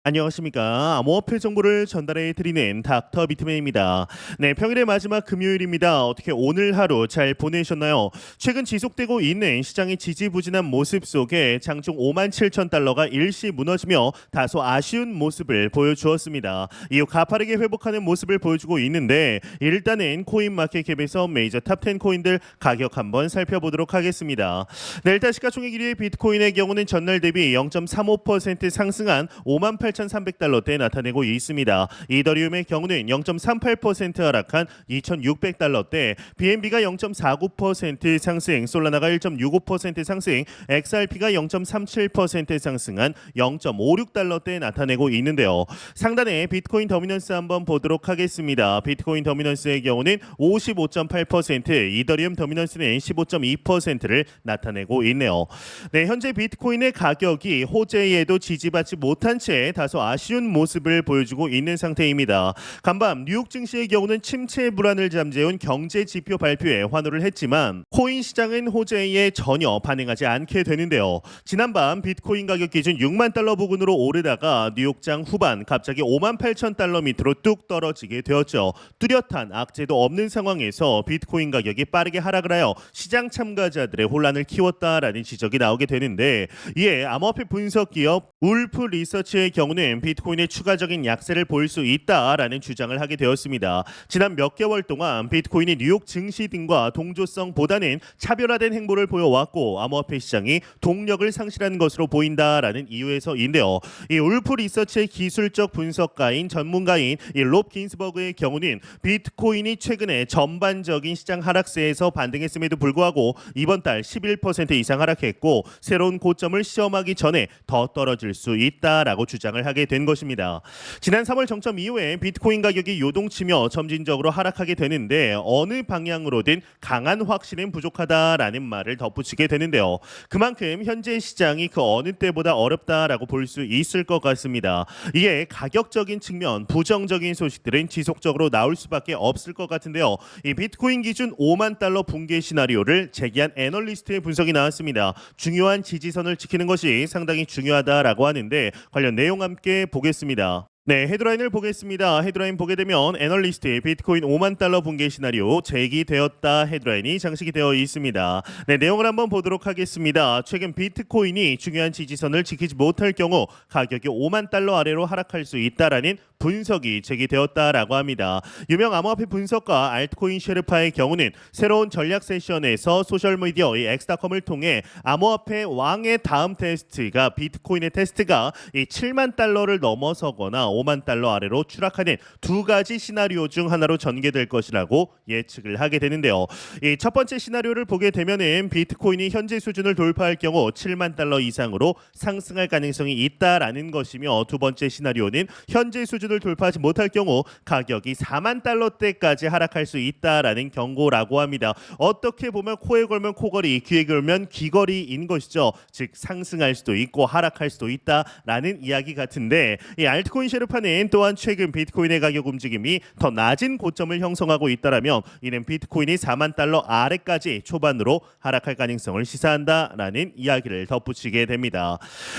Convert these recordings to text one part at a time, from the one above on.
안녕하십니까. 암호화폐 정보를 전달해 드리는 닥터 비트맨입니다. 네, 평일의 마지막 금요일입니다. 어떻게 오늘 하루 잘 보내셨나요? 최근 지속되고 있는 시장의 지지부진한 모습 속에 장중 5만 7천 달러가 일시 무너지며 다소 아쉬운 모습을 보여주었습니다. 이후 가파르게 회복하는 모습을 보여주고 있는데 일단은 코인마켓캡에서 메이저 탑10 코인들 가격 한번 살펴보도록 하겠습니다. 네, 일단 시가총액 1위의 비트코인의 경우는 전날 대비 0.35% 상승한 5만 8,300달러대에 나타내고 있습니다. 이더리움의 경우는 0.38% 하락한 2,600달러대, BNB가 0.49% 상승, 솔라나가 1.65% 상승, XRP가 0.37% 상승한 0.56달러대에 나타내고 있는데요. 상단에 비트코인 더미넌스 한번 보도록 하겠습니다. 비트코인 더미넌스의 경우는 55.8%, 이더리움 더미넌스는 15.2%를 나타내고 있네요. 네, 현재 비트코인의 가격이 호재에도 지지받지 못한 채 다소 아쉬운 모습을 보여주고 있는 상태입니다. 간밤 뉴욕 증시의 경우는 침체 불안을 잠재운 경제 지표 발표에 환호를 했지만 코인 시장은 호재에 전혀 반응하지 않게 되는데요. 지난밤 비트코인 가격 기준 6만 달러 부근으로 오르다가 뉴욕장 후반 갑자기 5만 8천 달러 밑으로 뚝 떨어지게 되었죠. 뚜렷한 악재도 없는 상황에서 비트코인 가격이 빠르게 하락을 하여 시장 참가자들의 혼란을 키웠다라는 지적이 나오게 되는데, 이에 암호화폐 분석 기업 울프 리서치의 경우는 비트코인의 추가적인 약세를 보일 수 있다라는 주장을 하게 되었습니다. 지난 몇 개월 동안 비트코인이 뉴욕 증시 등과 동조성보다는 차별화된 행보를 보여왔고 암호화폐 시장이 동력을 상실한 것으로 보인다라는 이유에서인데요. 이 울프 리서치의 기술적 분석가인 전문가인 롭 긴스버그의 경우는 비트코인이 최근에 전반적인 시장 하락세에서 반등했음에도 불구하고 이번 달 11% 이상 하락했고 새로운 고점을 시험하기 전에 더 떨어질 수 있다라고 주장을 하게 된 것입니다. 지난 3월 정점 이후에 비트코인 가격이 요동치며 점진적으로 하락하게 되는데 어느 방향으로든 강한 확신은 부족하다라는 말을 덧붙이게 되는데요. 그만큼 현재 시장이 그 어느 때보다 어렵다라고 볼 수 있을 것 같습니다. 이에 가격적인 측면 부정적인 소식들은 지속적으로 나올 수밖에 없을 것 같은데요. 이 비트코인 기준 5만 달러 붕괴 시나리오를 제기한 애널리스트의 분석이 나왔습니다. 중요한 지지선을 지키는 것이 상당히 중요하다라고 하는데 관련 내용 함께 보겠습니다. 네, 헤드라인을 보겠습니다. 헤드라인 보게 되면 애널리스트의 비트코인 5만 달러 붕괴 시나리오 제기되었다 헤드라인이 장식이 되어 있습니다. 네, 내용을 한번 보도록 하겠습니다. 최근 비트코인이 중요한 지지선을 지키지 못할 경우 가격이 5만 달러 아래로 하락할 수 있다라는 분석이 제기되었다라고 합니다. 유명 암호화폐 분석가 알트코인 셰르파의 경우는 새로운 전략 세션에서 소셜미디어 엑스닷컴을 통해 암호화폐 왕의 다음 테스트가 비트코인의 테스트가 이 7만 달러를 넘어서거나 5만 달러 아래로 추락하는 두 가지 시나리오 중 하나로 전개될 것이라고 예측을 하게 되는데요. 이 첫 번째 시나리오를 보게 되면은 비트코인이 현재 수준을 돌파할 경우 7만 달러 이상으로 상승할 가능성이 있다라는 것이며, 두 번째 시나리오는 현재 수준을 돌파하지 못할 경우 가격이 4만 달러대까지 하락할 수 있다라는 경고라고 합니다. 어떻게 보면 코에 걸면 코걸이, 귀에 걸면 귀걸이인 것이죠. 즉 상승할 수도 있고 하락할 수도 있다라는 이야기 같은데, 이 알트코인 셰르파는 또한 최근 비트코인의 가격 움직임이 더 낮은 고점을 형성하고 있다라면 이는 비트코인이 4만 달러 아래까지 초반으로 하락할 가능성을 시사한다라는 이야기를 덧붙이게 됩니다.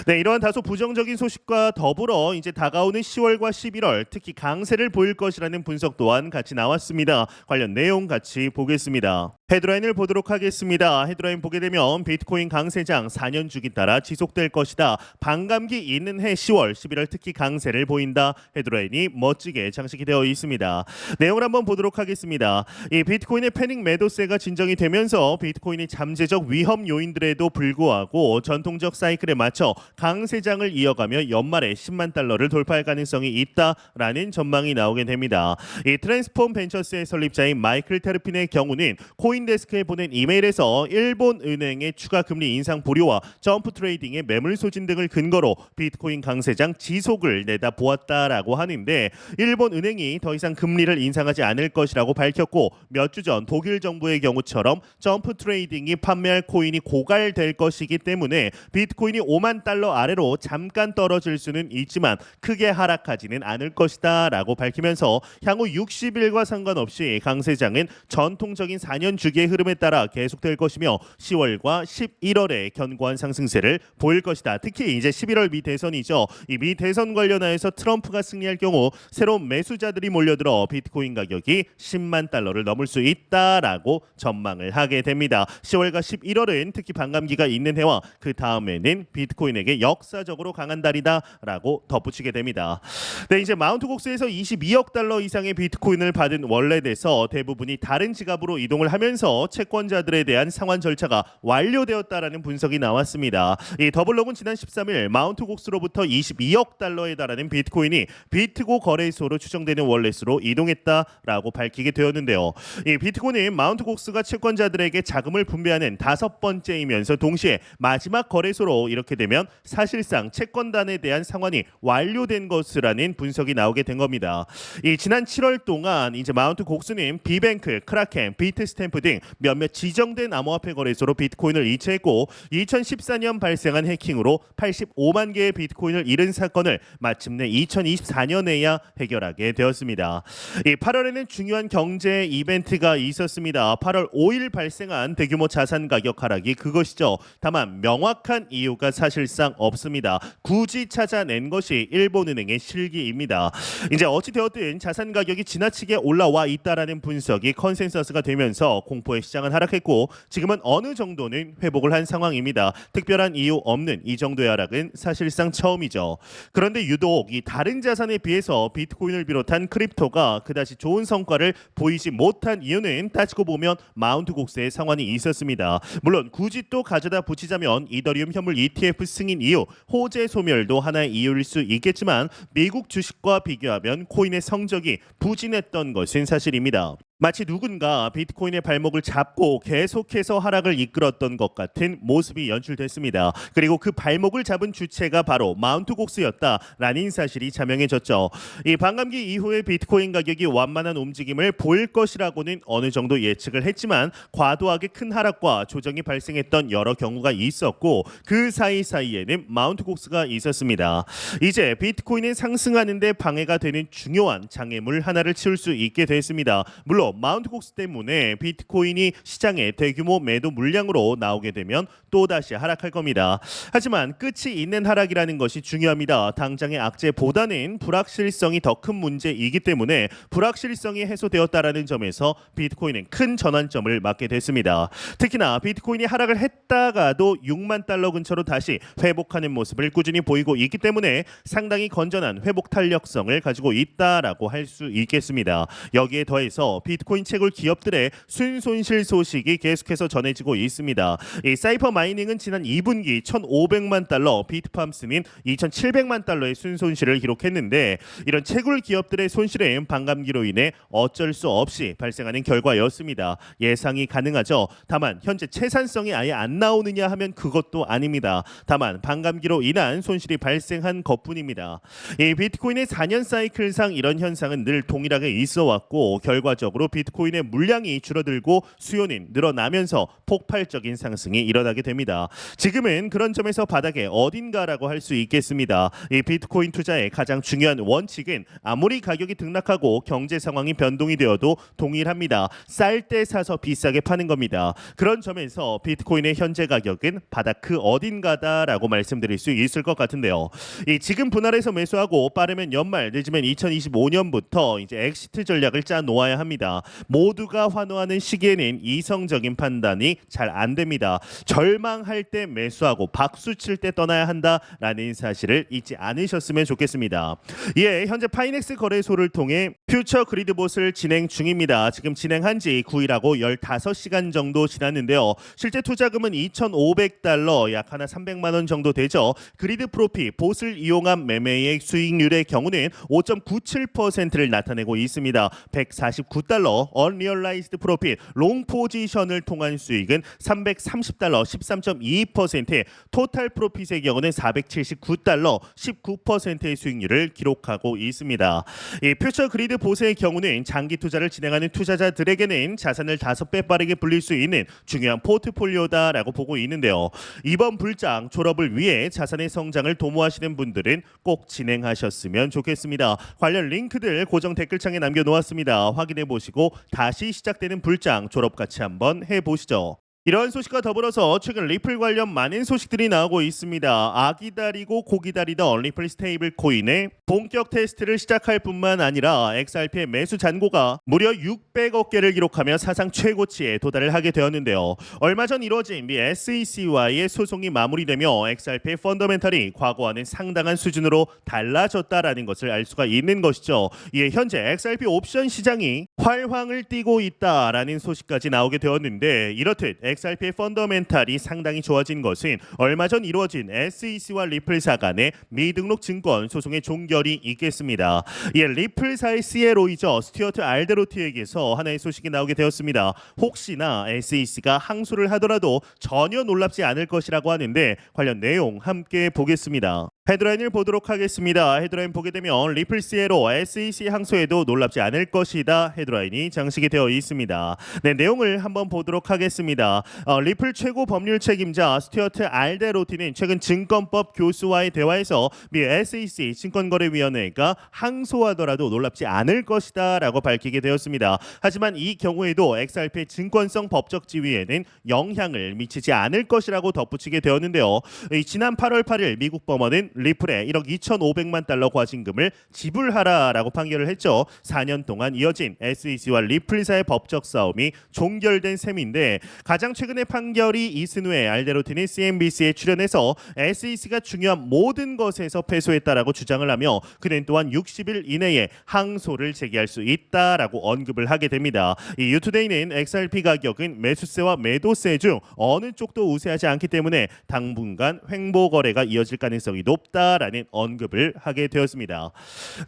네, 이러한 다소 부정적인 소식과 더불어 이제 다가오는 10월과 11월 특히 강세를 보일 것이라는 분석 또한 같이 나왔습니다. 관련 내용 같이 보겠습니다. 헤드라인을 보도록 하겠습니다. 헤드라인 보게 되면 비트코인 강세장 4년 주기 따라 지속될 것이다. 반감기 있는 해 10월, 11월 특히 강세를 보인다. 헤드라인이 멋지게 장식이 되어 있습니다. 내용을 한번 보도록 하겠습니다. 이 비트코인의 패닉 매도세가 진정이 되면서 비트코인이 잠재적 위험 요인들에도 불구하고 전통적 사이클에 맞춰 강세장을 이어가며 연말에 10만 달러를 돌파할 가능성이 있다라는 전망이 나오게 됩니다. 이 트랜스폼 벤처스의 설립자인 마이클 테르핀의 경우는 코인데스크에 보낸 이메일에서 일본 은행의 추가 금리 인상 보류와 점프 트레이딩의 매물 소진 등을 근거로 비트코인 강세장 지속을 내다보았다라고 하는데, 일본 은행이 더 이상 금리를 인상하지 않을 것이라고 밝혔고, 몇 주 전 독일 정부의 경우처럼 점프 트레이딩이 판매할 코인이 고갈될 것이기 때문에 비트코인이 5만 달러 아래로 잠깐 떨어질 수는 있지만 크게 하락하지는 않을 것이다 라고 밝히면서 향후 60일과 상관없이 강세장은 전통적인 4년 주기의 흐름에 따라 계속될 것이며 10월과 11월에 견고한 상승세를 보일 것이다. 특히 이제 11월 미 대선이죠. 이 미 대선 관련하여서 트럼프가 승리할 경우 새로운 매수자들이 몰려들어 비트코인 가격이 10만 달러를 넘을 수 있다라고 전망을 하게 됩니다. 10월과 11월은 특히 반감기가 있는 해와 그 다음에는 비트코인에게 역사적으로 강한 달이다라고 덧붙이게 됩니다. 네, 이제 마운트 곡스에서 22억 달러 이상의 비트코인을 받은 월렛에서 대부분이 다른 지갑으로 이동을 하면서 채권자들에 대한 상환 절차가 완료되었다라는 분석이 나왔습니다. 이 더블록은 지난 13일 마운트 곡스로부터 22억 달러에 달하는 비트코인이 비트고 거래소로 추정되는 월렛으로 이동했다라고 밝히게 되었는데요. 이 비트코인은 마운트 곡스가 채권자들에게 자금을 분배하는 5번째이면서 동시에 마지막 거래소로 이렇게 되면 사실상 채권단에 대한 상환이 완료된 것이라는 분석이 나오게 된 겁니다. 이 지난 7월 동안 이제 마운트 곡스는 비뱅크, 크라켄, 비트스탬프 등 몇몇 지정된 암호화폐 거래소로 비트코인을 이체했고 2014년 발생한 해킹으로 85만 개의 비트코인을 잃은 사건을 마침내 2024년에야 해결하게 되었습니다. 이 8월에는 중요한 경제 이벤트가 있었습니다. 8월 5일 발생한 대규모 자산 가격 하락이 그것이죠. 다만 명확한 이유가 사실상 없습니다. 굳이 찾아낸 것이 일본은행의 실기입니다. 이제 어찌 되었든 자산 가격이 지나치게 올라와 있다라는 분석이 컨센서스가 되면서 공포의 시장은 하락했고 지금은 어느 정도는 회복을 한 상황입니다. 특별한 이유 없는 이 정도의 하락은 사실상 처음이죠. 그런데 유독 이 다른 자산에 비해서 비트코인을 비롯한 크립토가 그다지 좋은 성과를 보이지 못한 이유는 따지고 보면 마운트 곡스의 상환이 있었습니다. 물론 굳이 또 가져다 붙이자면 이더리움 현물 ETF 승인 이후 호재 소멸도 하나의 이유일 수 있겠지만 미국 주식과 비교하면 코인의 성적이 부진했던 것은 사실입니다. 마치 누군가 비트코인의 발목을 잡고 계속해서 하락을 이끌었던 것 같은 모습이 연출됐습니다. 그리고 그 발목을 잡은 주체가 바로 마운트 곡스였다라는 사실이 자명해졌죠. 이 반감기 이후에 비트코인 가격이 완만한 움직임을 보일 것이라고는 어느 정도 예측을 했지만 과도하게 큰 하락과 조정이 발생했던 여러 경우가 있었고 그 사이사이에는 마운트 곡스가 있었습니다. 이제 비트코인은 상승하는 데 방해가 되는 중요한 장애물 하나를 치울 수 있게 됐습니다. 물론 마운트 곡스 때문에 비트코인이 시장에 대규모 매도 물량으로 나오게 되면 또다시 하락할 겁니다. 하지만 끝이 있는 하락이라는 것이 중요합니다. 당장의 악재보다는 불확실성이 더 큰 문제이기 때문에 불확실성이 해소되었다라는 점에서 비트코인은 큰 전환점을 맞게 됐습니다. 특히나 비트코인이 하락을 했다가도 6만 달러 근처로 다시 회복하는 모습을 꾸준히 보이고 있기 때문에 상당히 건전한 회복 탄력성을 가지고 있다라고 할 수 있겠습니다. 여기에 더해서 비트코인 채굴 기업들의 순손실 소식이 계속해서 전해지고 있습니다. 이 사이퍼 마이닝은 지난 2분기 1,500만 달러, 비트팜스는 2,700만 달러의 순손실을 기록했는데 이런 채굴 기업들의 손실은 반감기로 인해 어쩔 수 없이 발생하는 결과였습니다. 예상이 가능하죠. 다만 현재 채산성이 아예 안 나오느냐 하면 그것도 아닙니다. 다만 반감기로 인한 손실이 발생한 것뿐입니다. 이 비트코인의 4년 사이클상 이런 현상은 늘 동일하게 있어 왔고 결과적으로 비트코인의 물량이 줄어들고 수요는 늘어나면서 폭발적인 상승이 일어나게 됩니다. 지금은 그런 점에서 바닥에 어딘가라고 할 수 있겠습니다. 이 비트코인 투자의 가장 중요한 원칙은 아무리 가격이 등락하고 경제 상황이 변동이 되어도 동일합니다. 쌀 때 사서 비싸게 파는 겁니다. 그런 점에서 비트코인의 현재 가격은 바닥 그 어딘가다라고 말씀드릴 수 있을 것 같은데요. 이 지금 분할해서 매수하고 빠르면 연말 늦으면 2025년부터 이제 엑시트 전략을 짜 놓아야 합니다. 모두가 환호하는 시기에는 이성적인 판단이 잘 안 됩니다. 절망할 때 매수하고 박수 칠 때 떠나야 한다라는 사실을 잊지 않으셨으면 좋겠습니다. 예, 현재 파이넥스 거래소를 통해 퓨처 그리드봇을 진행 중입니다. 지금 진행한 지 9일하고 15시간 정도 지났는데요. 실제 투자금은 2,500달러, 약 하나 300만 원 정도 되죠. 그리드 프로피, 봇을 이용한 매매의 수익률의 경우는 5.97%를 나타내고 있습니다. 149달러 $330달러, 언리얼라이즈드 프로핏, 롱 포지션을 통한 수익은 $330, 13.22%, 토탈 프로핏의 경우는 $479, 19%의 수익률을 기록하고 있습니다. 이 퓨처 그리드 보세의 경우는 장기 투자를 진행하는 투자자들에게는 자산을 5배 빠르게 불릴 수 있는 중요한 포트폴리오다라고 보고 있는데요. 이번 불장 졸업을 위해 자산의 성장을 도모하시는 분들은 꼭 진행하셨으면 좋겠습니다. 관련 링크들 고정 댓글창에 남겨놓았습니다. 확인해 보시고 다시 시작되는 불장 졸업 같이 한번 해보시죠. 이러한 소식과 더불어서 최근 리플 관련 많은 소식들이 나오고 있습니다. 아기다리고 고기다리던 리플 스테이블 코인의 본격 테스트를 시작할 뿐만 아니라 XRP의 매수 잔고가 무려 600억 개를 기록하며 사상 최고치에 도달을 하게 되었는데요. 얼마 전 이루어진 미 SEC와의 소송이 마무리되며 XRP의 펀더멘탈이 과거와는 상당한 수준으로 달라졌다라는 것을 알 수가 있는 것이죠. 이에 현재 XRP 옵션 시장이 활황을 띠고 있다라는 소식까지 나오게 되었는데, 이렇듯 XRP의 펀더멘탈이 상당히 좋아진 것은 얼마 전 이루어진 SEC와 리플사 간의 미등록 증권 소송의 종결이 있겠습니다. 이에 리플사의 CLO이죠. 스튜어트 알데로티에게서 하나의 소식이 나오게 되었습니다. 혹시나 SEC가 항소를 하더라도 전혀 놀랍지 않을 것이라고 하는데, 관련 내용 함께 보겠습니다. 헤드라인을 보도록 하겠습니다. 헤드라인 보게 되면 리플 CLO SEC 항소에도 놀랍지 않을 것이다 헤드라인이 장식이 되어 있습니다. 네, 내용을 한번 보도록 하겠습니다. 리플 최고 법률 책임자 스튜어트 알데로티는 최근 증권법 교수와의 대화에서 미 SEC 증권거래위원회가 항소하더라도 놀랍지 않을 것이다 라고 밝히게 되었습니다. 하지만 이 경우에도 XRP의 증권성 법적 지위에는 영향을 미치지 않을 것이라고 덧붙이게 되었는데요. 지난 8월 8일 미국 법원은 리플에 1억 2,500만 달러 과징금을 지불하라라고 판결을 했죠. 4년 동안 이어진 SEC와 리플사의 법적 싸움이 종결된 셈인데, 가장 최근의 판결이 있은 후에 알데로티는 CNBC에 출연해서 SEC가 중요한 모든 것에서 패소했다라고 주장을 하며, 그는 또한 60일 이내에 항소를 제기할 수 있다라고 언급을 하게 됩니다. 이 유투데이는 XRP 가격은 매수세와 매도세 중 어느 쪽도 우세하지 않기 때문에 당분간 횡보 거래가 이어질 가능성이 높다라는 언급을 하게 되었습니다.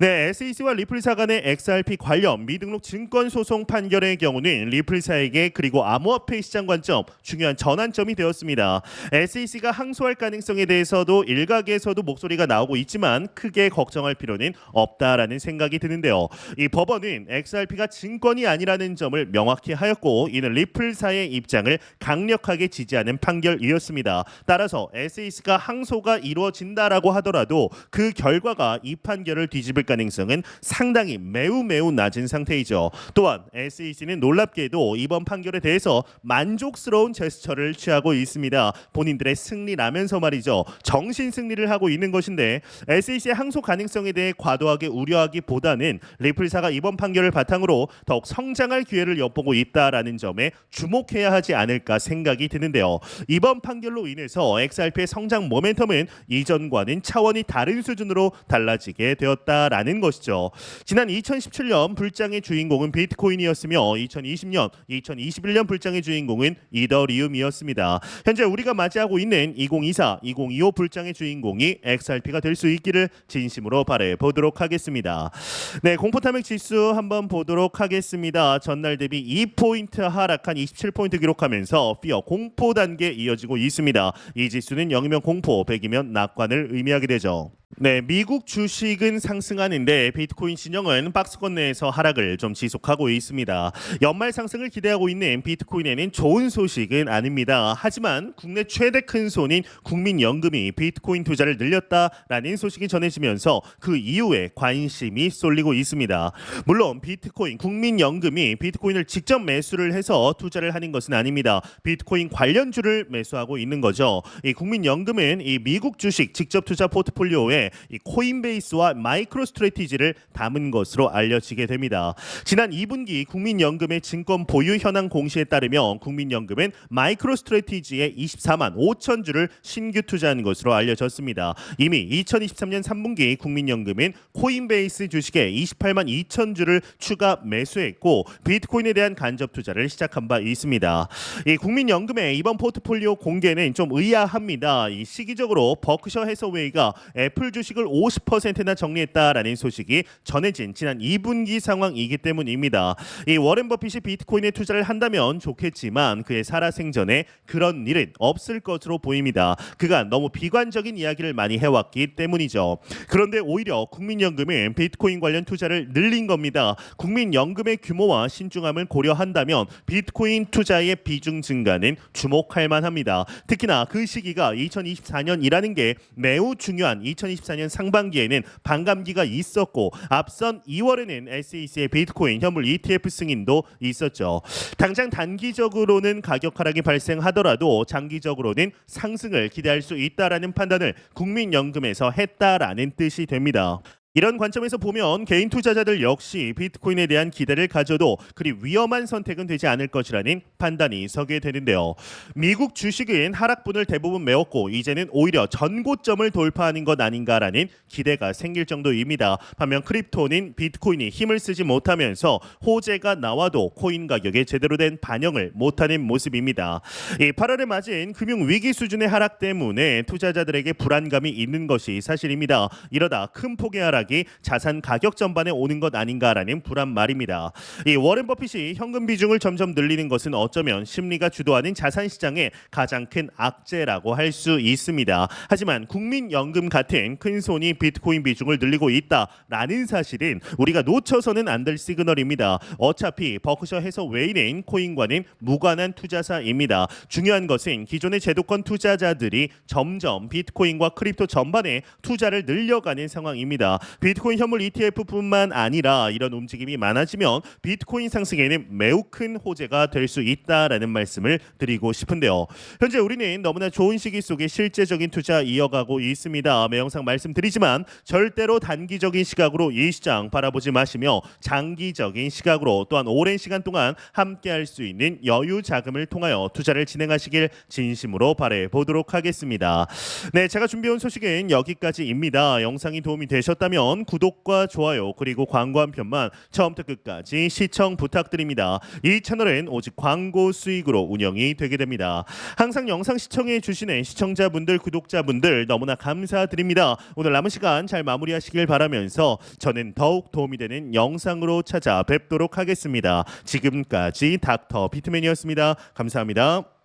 네, SEC와 리플사 간의 XRP 관련 미등록 증권 소송 판결의 경우는 리플사에게 그리고 암호화폐 시장 관점 중요한 전환점이 되었습니다. SEC가 항소할 가능성에 대해서도 일각에서도 목소리가 나오고 있지만 크게 걱정할 필요는 없다라는 생각이 드는데요. 이 법원은 XRP가 증권이 아니라는 점을 명확히 하였고, 이는 리플사의 입장을 강력하게 지지하는 판결이었습니다. 따라서 SEC가 항소가 이루어진다라고 하더라도 그 결과가 이 판결을 뒤집을 가능성은 상당히 매우 낮은 상태이죠. 또한 SEC는 놀랍게도 이번 판결에 대해서 만족스러운 제스처를 취하고 있습니다. 본인들의 승리라면서 말이죠. 정신 승리를 하고 있는 것인데, SEC의 항소 가능성에 대해 과도하게 우려하기보다는 리플사가 이번 판결을 바탕으로 더욱 성장할 기회를 엿보고 있다라는 점에 주목해야 하지 않을까 생각이 드는데요. 이번 판결로 인해서 XRP의 성장 모멘텀은 이전과는 차원이 다른 수준으로 달라지게 되었다라는 것이죠. 지난 2017년 불장의 주인공은 비트코인이었으며 2020년, 2021년 불장의 주인공은 이더리움이었습니다. 현재 우리가 맞이하고 있는 2024, 2025 불장의 주인공이 XRP가 될 수 있기를 진심으로 바라보도록 하겠습니다. 네, 공포탐욕 지수 한번 보도록 하겠습니다. 전날 대비 2포인트 하락한 27포인트 기록하면서 피어 공포 단계 이어지고 있습니다. 이 지수는 0이면 공포, 100이면 낙관을 의미하게 되죠. 네, 미국 주식은 상승하는데 비트코인 신형은 박스권 내에서 하락을 좀 지속하고 있습니다. 연말 상승을 기대하고 있는 비트코인에는 좋은 소식은 아닙니다. 하지만 국내 최대 큰 손인 국민연금이 비트코인 투자를 늘렸다라는 소식이 전해지면서 그 이후에 관심이 쏠리고 있습니다. 물론 비트코인, 국민연금이 비트코인을 직접 매수를 해서 투자를 하는 것은 아닙니다. 비트코인 관련주를 매수하고 있는 거죠. 이 국민연금은 이 미국 주식 직접 투자 포트폴리오에 이 코인베이스와 마이크로스트래티지를 담은 것으로 알려지게 됩니다. 지난 2분기 국민연금의 증권 보유 현황 공시에 따르면 국민연금은 마이크로스트래티지에 24만 5천 주를 신규 투자한 것으로 알려졌습니다. 이미 2023년 3분기 국민연금은 코인베이스 주식에 28만 2천 주를 추가 매수했고 비트코인에 대한 간접 투자를 시작한 바 있습니다. 이 국민연금의 이번 포트폴리오 공개는 좀 의아합니다. 이 시기적으로 버크셔 해서웨이가 애플 애플 주식을 50%나 정리했다라는 소식이 전해진 지난 2분기 상황이기 때문입니다. 이 워렌 버핏이 비트코인에 투자를 한다면 좋겠지만 그의 살아생전에 그런 일은 없을 것으로 보입니다. 그가 너무 비관적인 이야기를 많이 해왔기 때문이죠. 그런데 오히려 국민연금은 비트코인 관련 투자를 늘린 겁니다. 국민연금의 규모와 신중함을 고려한다면 비트코인 투자의 비중 증가는 주목할 만합니다. 특히나 그 시기가 2024년이라는 게 매우 중요한 2024년 상반기에는 반감기가 있었고 앞선 2월에는 SEC의 비트코인 현물 ETF 승인도 있었죠. 당장 단기적으로는 가격 하락이 발생하더라도 장기적으로는 상승을 기대할 수 있다라는 판단을 국민연금에서 했다라는 뜻이 됩니다. 이런 관점에서 보면 개인 투자자들 역시 비트코인에 대한 기대를 가져도 그리 위험한 선택은 되지 않을 것이라는 판단이 서게 되는데요. 미국 주식은 하락분을 대부분 메웠고 이제는 오히려 전고점을 돌파하는 것 아닌가라는 기대가 생길 정도입니다. 반면 크립토는 비트코인이 힘을 쓰지 못하면서 호재가 나와도 코인 가격에 제대로 된 반영을 못하는 모습입니다. 이 8월에 맞은 금융위기 수준의 하락 때문에 투자자들에게 불안감이 있는 것이 사실입니다. 이러다 큰 폭의 하락 자산 가격 전반에 오는 것 아닌가라는 불안 말입니다. 이 워렌 버핏이 현금 비중을 점점 늘리는 것은 어쩌면 심리가 주도하는 자산 시장의 가장 큰 악재라고 할 수 있습니다. 하지만 국민연금 같은 큰 손이 비트코인 비중을 늘리고 있다라는 사실은 우리가 놓쳐서는 안 될 시그널입니다. 어차피 버크셔 해서웨이는 코인과는 무관한 투자사입니다. 중요한 것은 기존의 제도권 투자자들이 점점 비트코인과 크립토 전반에 투자를 늘려가는 상황입니다. 비트코인 현물 ETF뿐만 아니라 이런 움직임이 많아지면 비트코인 상승에는 매우 큰 호재가 될 수 있다라는 말씀을 드리고 싶은데요. 현재 우리는 너무나 좋은 시기 속에 실제적인 투자 이어가고 있습니다. 매 영상 말씀드리지만 절대로 단기적인 시각으로 이 시장 바라보지 마시며 장기적인 시각으로 또한 오랜 시간 동안 함께할 수 있는 여유 자금을 통하여 투자를 진행하시길 진심으로 바라보도록 보도록 하겠습니다. 네, 제가 준비해온 소식은 여기까지입니다. 영상이 도움이 되셨다면 구독과 좋아요 그리고 광고 한 편만 처음부터 끝까지 시청 부탁드립니다. 이 채널은 오직 광고 수익으로 운영이 되게 됩니다. 항상 영상 시청해 주시는 시청자분들 구독자분들 너무나 감사드립니다. 오늘 남은 시간 잘 마무리하시길 바라면서 저는 더욱 도움이 되는 영상으로 찾아뵙도록 하겠습니다. 지금까지 닥터 비트맨이었습니다. 감사합니다.